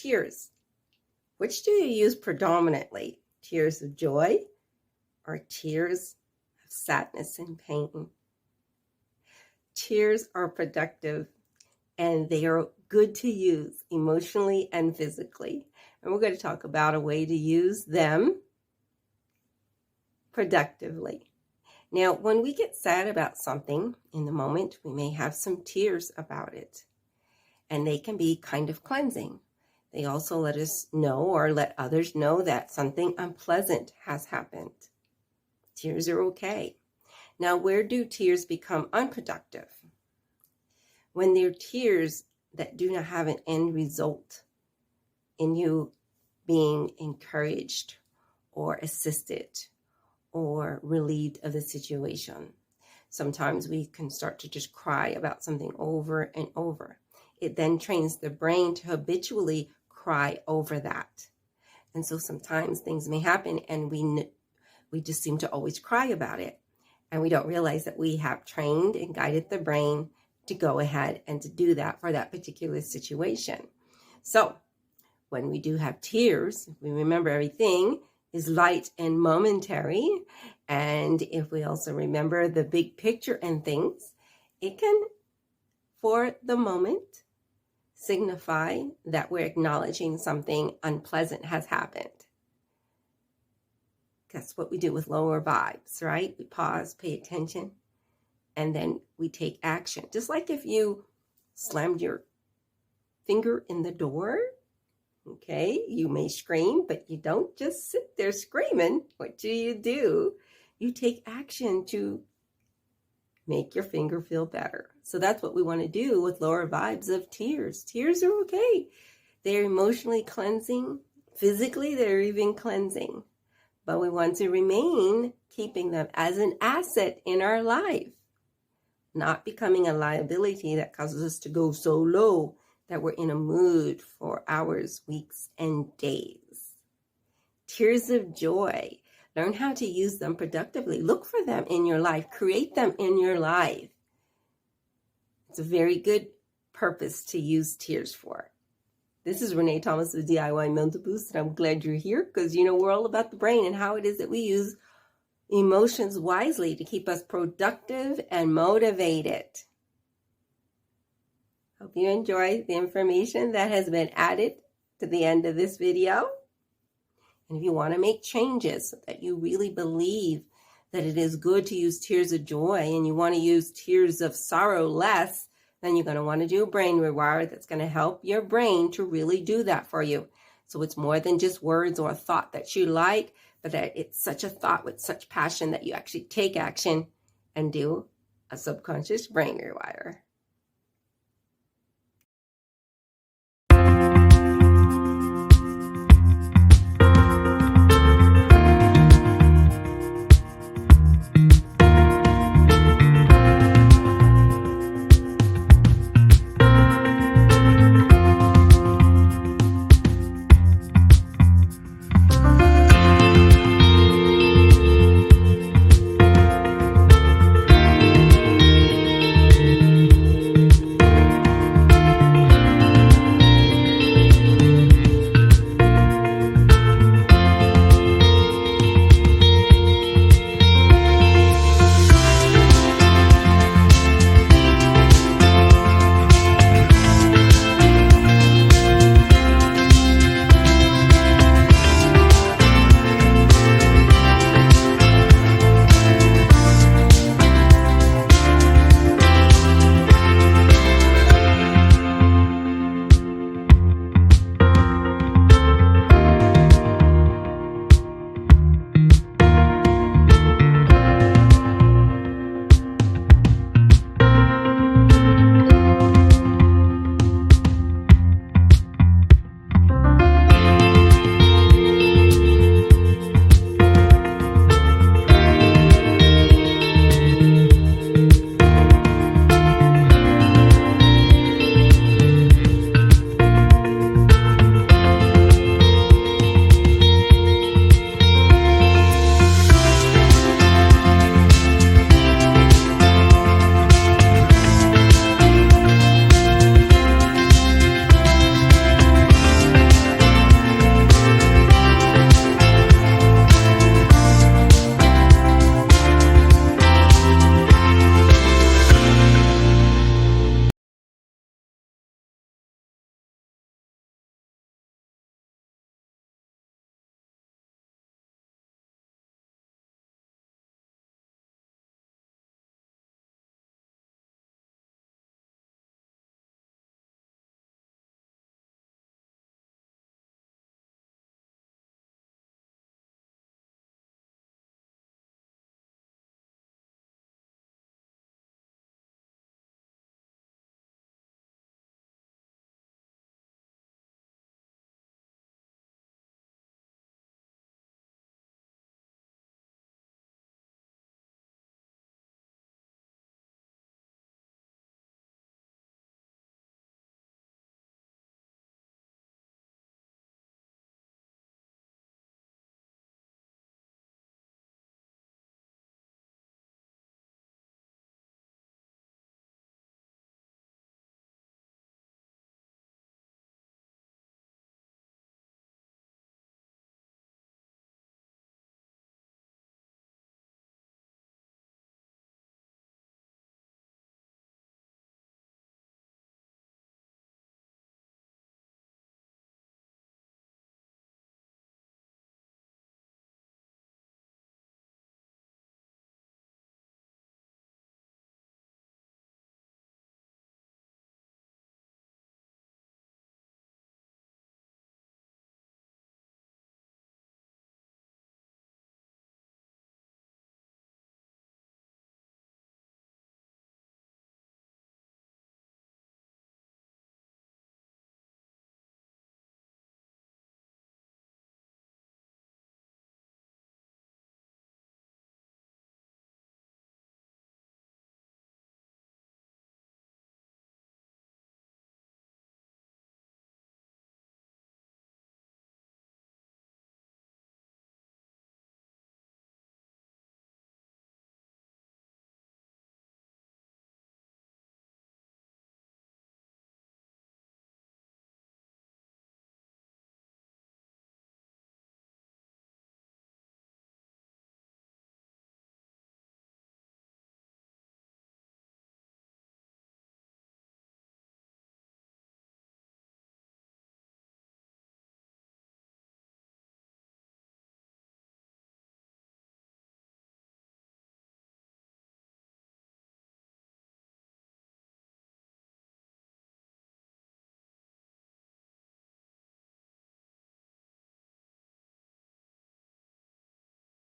Tears. Which do you use predominantly? Tears of joy or tears of sadness and pain? Tears are productive and they are good to use emotionally and physically. And we're going to talk about a way to use them productively. Now, when we get sad about something in the moment, we may have some tears about it, and they can be kind of cleansing. They also let us know or let others know that something unpleasant has happened. Tears are okay. Now, where do tears become unproductive? When they're tears that do not have an end result in you being encouraged or assisted or relieved of the situation. Sometimes we can start to just cry about something over and over. It then trains the brain to habitually cry over that. And so sometimes things may happen and we just seem to always cry about it. And we don't realize that we have trained and guided the brain to go ahead and to do that for that particular situation. So when we do have tears, we remember everything is light and momentary. And if we also remember the big picture and things, it can, for the moment, signify that we're acknowledging something unpleasant has happened. That's what we do with lower vibes, right? We pause, pay attention, and then we take action. Just like if you slammed your finger in the door, okay, you may scream, but you don't just sit there screaming. What do? You take action to make your finger feel better. So that's what we want to do with lower vibes of tears. Tears are okay. They're emotionally cleansing. Physically, they're even cleansing. But we want to remain keeping them as an asset in our life, not becoming a liability that causes us to go so low that we're in a mood for hours, weeks, and days. Tears of joy. Learn how to use them productively. Look for them in your life. Create them in your life. It's a very good purpose to use tears for. This is Renee Thomas with DIY Mental Boost, and I'm glad you're here because, we're all about the brain and how it is that we use emotions wisely to keep us productive and motivated. Hope you enjoy the information that has been added to the end of this video. And if you want to make changes so that you really believe that it is good to use tears of joy and you want to use tears of sorrow less, then you're going to want to do a brain rewire that's going to help your brain to really do that for you. So it's more than just words or a thought that you like, but that it's such a thought with such passion that you actually take action and do a subconscious brain rewire.